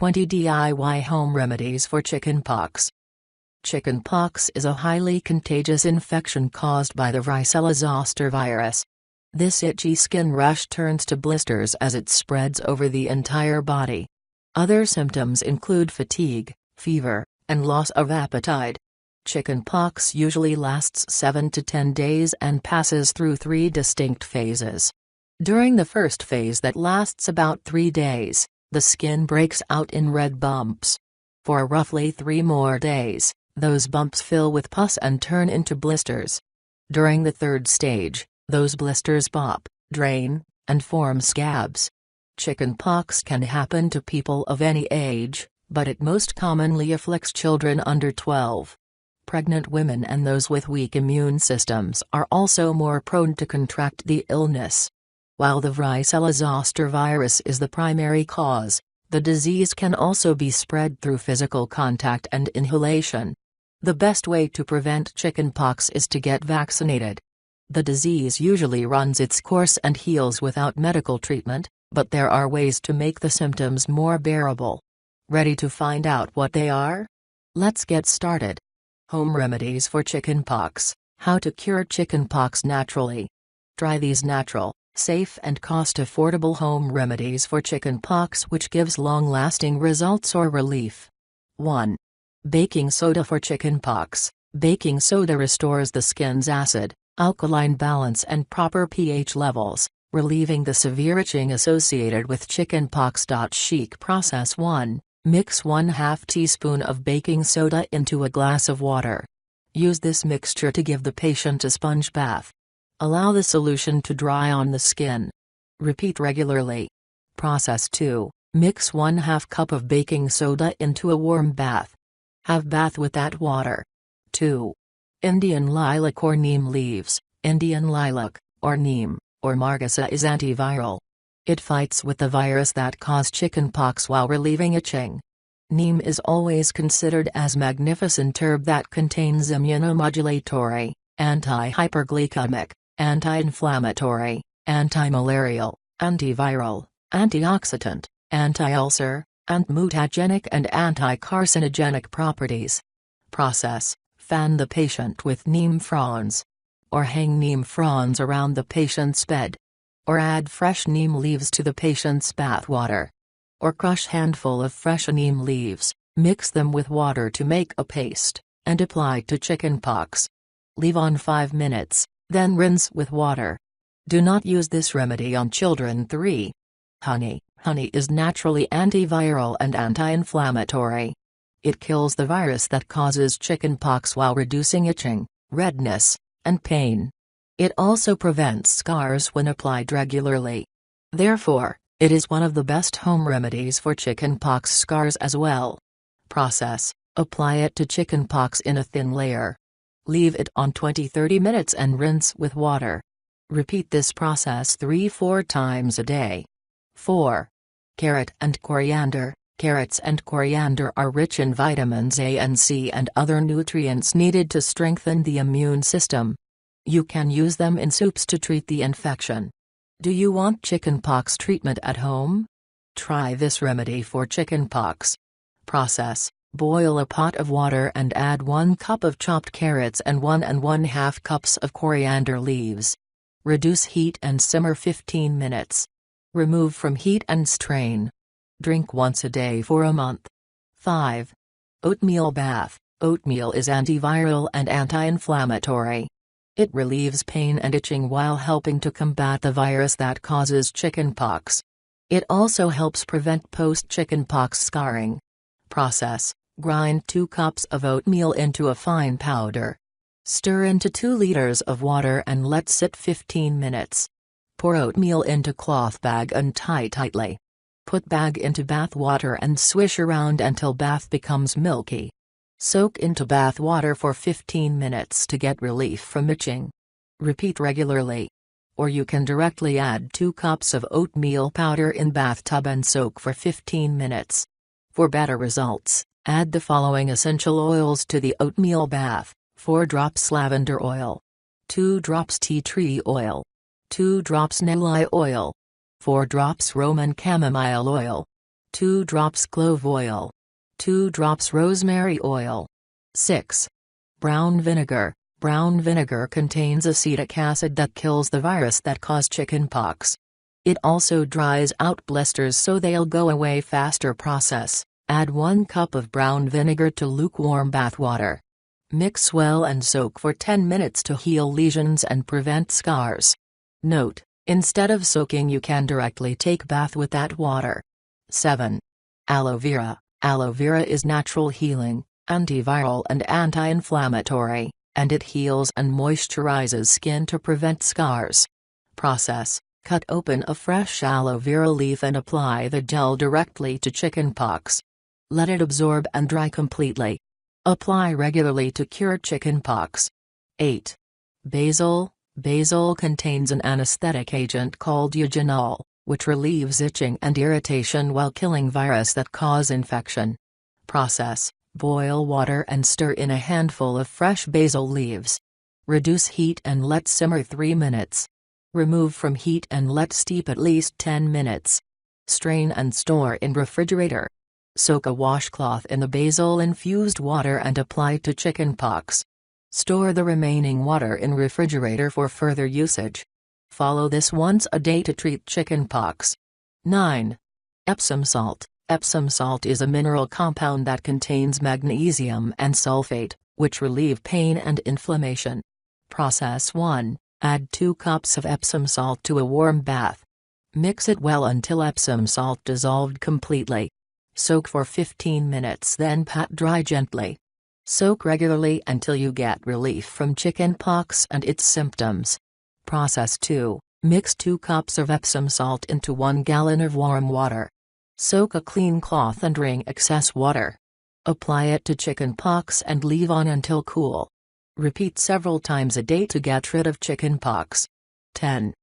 20 DIY home remedies for chickenpox. Chickenpox is a highly contagious infection caused by the varicella zoster virus. This itchy skin rash turns to blisters as it spreads over the entire body. Other symptoms include fatigue, fever, and loss of appetite. Chickenpox usually lasts 7 to 10 days and passes through 3 distinct phases. During the first phase, that lasts about 3 days, the skin breaks out in red bumps. For roughly 3 more days, those bumps fill with pus and turn into blisters. During the third stage, those blisters pop, drain, and form scabs. Chickenpox can happen to people of any age, but it most commonly afflicts children under 12. Pregnant women and those with weak immune systems are also more prone to contract the illness. While the varicella zoster virus is the primary cause, the disease can also be spread through physical contact and inhalation. The best way to prevent chickenpox is to get vaccinated. The disease usually runs its course and heals without medical treatment, but there are ways to make the symptoms more bearable. Ready to find out what they are? Let's get started. Home remedies for chickenpox: how to cure chickenpox naturally. Try these natural, safe and cost-affordable home remedies for chickenpox which gives long-lasting results or relief. 1. Baking soda for chickenpox. Baking soda restores the skin's acid, alkaline balance and proper pH levels, relieving the severe itching associated with chickenpox. Chic process: 1. Mix 1/2 teaspoon of baking soda into a glass of water. Use this mixture to give the patient a sponge bath. Allow the solution to dry on the skin. Repeat regularly. Process: 2. Mix 1/2 cup of baking soda into a warm bath. Have bath with that water. 2. Indian lilac or neem leaves. Indian lilac, or neem, or margasa is antiviral. It fights with the virus that causes chickenpox while relieving itching. Neem is always considered as magnificent herb that contains immunomodulatory, anti-hyperglycemic, anti-inflammatory, anti-malarial, antiviral, antioxidant, anti-ulcer, anti-mutagenic and anti-carcinogenic properties. Process: fan the patient with neem fronds. Or hang neem fronds around the patient's bed. Or add fresh neem leaves to the patient's bath water. Or crush handful of fresh neem leaves, mix them with water to make a paste, and apply to chickenpox. Leave on 5 minutes, then rinse with water. Do not use this remedy on children. 3. Honey. Honey is naturally antiviral and anti-inflammatory. It kills the virus that causes chickenpox while reducing itching, redness, and pain. It also prevents scars when applied regularly. Therefore, it is one of the best home remedies for chickenpox scars as well. Process: apply it to chickenpox in a thin layer. Leave it on 20-30 minutes and rinse with water. Repeat this process 3-4 times a day. 4. Carrot and coriander. Carrots and coriander are rich in vitamins A and C and other nutrients needed to strengthen the immune system. You can use them in soups to treat the infection. Do you want chickenpox treatment at home? Try this remedy for chickenpox. Process: boil a pot of water and add 1 cup of chopped carrots and 1 1/2 cups of coriander leaves. Reduce heat and simmer 15 minutes. Remove from heat and strain. Drink once a day for a month. 5. Oatmeal bath. Oatmeal is antiviral and anti-inflammatory. It relieves pain and itching while helping to combat the virus that causes chickenpox. It also helps prevent post-chickenpox scarring. Process: grind 2 cups of oatmeal into a fine powder. Stir into 2 liters of water and let sit 15 minutes. Pour oatmeal into cloth bag and tie tightly. Put bag into bath water and swish around until bath becomes milky. Soak into bath water for 15 minutes to get relief from itching. Repeat regularly. Or you can directly add 2 cups of oatmeal powder in bathtub and soak for 15 minutes. For better results, add the following essential oils to the oatmeal bath: 4 drops lavender oil, 2 drops tea tree oil, 2 drops nelly oil, 4 drops Roman chamomile oil, 2 drops clove oil. 2 drops rosemary oil. 6. Brown vinegar. Brown vinegar contains acetic acid that kills the virus that cause chickenpox. It also dries out blisters so they'll go away faster. Process: add 1 cup of brown vinegar to lukewarm bath water. Mix well and soak for 10 minutes to heal lesions and prevent scars. Note: instead of soaking, you can directly take bath with that water. 7. Aloe vera. Aloe vera is natural healing, antiviral and anti-inflammatory, and it heals and moisturizes skin to prevent scars. Process: cut open a fresh aloe vera leaf and apply the gel directly to chickenpox. Let it absorb and dry completely. Apply regularly to cure chickenpox. 8. Basil. Basil contains an anesthetic agent called eugenol, which relieves itching and irritation while killing virus that cause infection. Process: boil water and stir in a handful of fresh basil leaves. Reduce heat and let simmer 3 minutes. Remove from heat and let steep at least 10 minutes. Strain and store in refrigerator. Soak a washcloth in the basil-infused water and apply to chickenpox. Store the remaining water in refrigerator for further usage. Follow this once a day to treat chickenpox. 9. Epsom salt. Epsom salt is a mineral compound that contains magnesium and sulfate, which relieve pain and inflammation. Process: 1. Add 2 cups of Epsom salt to a warm bath. Mix it well until Epsom salt dissolved completely. Soak for 15 minutes, then pat dry gently. Soak regularly until you get relief from chickenpox and its symptoms. Process: 2. Mix 2 cups of Epsom salt into 1 gallon of warm water. Soak a clean cloth and wring excess water. Apply it to chickenpox and leave on until cool. Repeat several times a day to get rid of chickenpox. 10.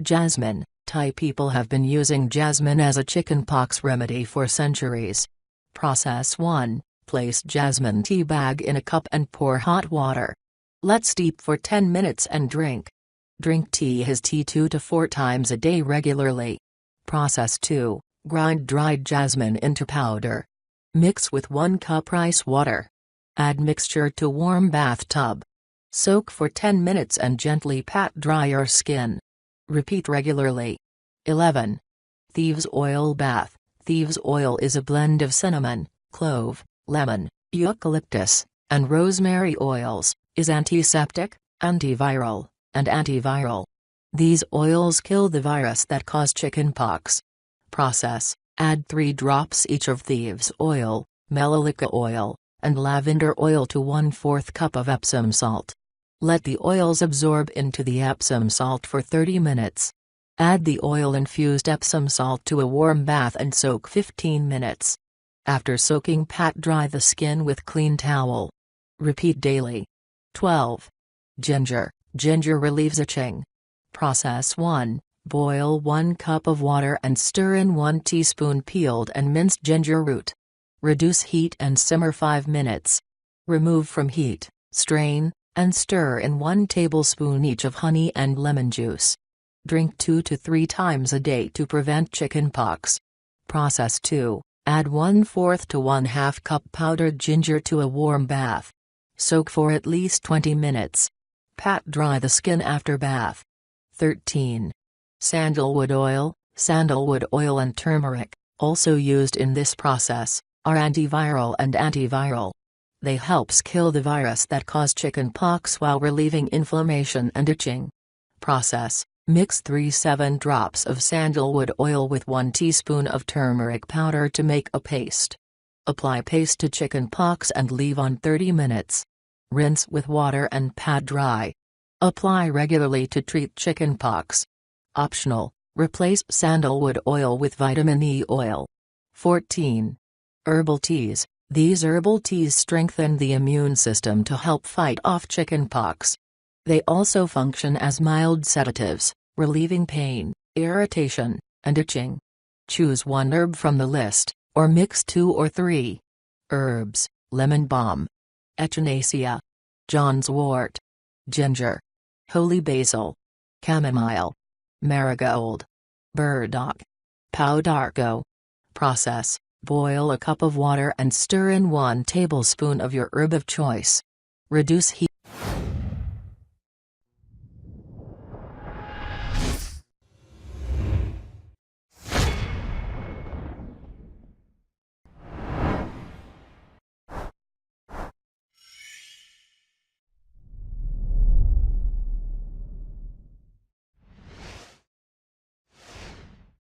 Jasmine. Thai people have been using jasmine as a chickenpox remedy for centuries. Process: 1. Place jasmine tea bag in a cup and pour hot water. Let steep for 10 minutes and drink. Drink his tea 2 to 4 times a day regularly. Process: 2. Grind dried jasmine into powder. Mix with 1 cup rice water. Add mixture to warm bathtub. Soak for 10 minutes and gently pat dry your skin. Repeat regularly. 11. Thieves' oil bath. Thieves' oil is a blend of cinnamon, clove, lemon, eucalyptus, and rosemary oils, is antiseptic, antiviral, and antiviral. These oils kill the virus that cause chickenpox. Process: add 3 drops each of thieves' oil, melaleuca oil, and lavender oil to 1/4 cup of Epsom salt. Let the oils absorb into the Epsom salt for 30 minutes. Add the oil-infused Epsom salt to a warm bath and soak 15 minutes. After soaking, pat dry the skin with clean towel. Repeat daily. 12. Ginger. Ginger relieves itching. Process: 1. Boil 1 cup of water and stir in 1 teaspoon peeled and minced ginger root. Reduce heat and simmer 5 minutes. Remove from heat, strain, and stir in 1 tablespoon each of honey and lemon juice. Drink 2 to 3 times a day to prevent chickenpox. Process: 2. Add 1/4 to 1/2 cup powdered ginger to a warm bath. Soak for at least 20 minutes. Pat dry the skin after bath. 13. Sandalwood oil. Sandalwood oil and turmeric, also used in this process, are antiviral and antiviral. They helps kill the virus that cause chickenpox while relieving inflammation and itching. Process: mix 3-7 drops of sandalwood oil with 1 teaspoon of turmeric powder to make a paste. Apply paste to chickenpox and leave on 30 minutes. Rinse with water and pat dry. Apply regularly to treat chickenpox. Optional: replace sandalwood oil with vitamin E oil. 14. Herbal teas. These herbal teas strengthen the immune system to help fight off chickenpox. They also function as mild sedatives, relieving pain, irritation, and itching. Choose 1 herb from the list, or mix 2 or 3. Herbs: lemon balm, echinacea, johnswort, ginger, holy basil, chamomile, marigold, burdock, pau d'arco. process: boil a cup of water and stir in 1 tablespoon of your herb of choice. Reduce heat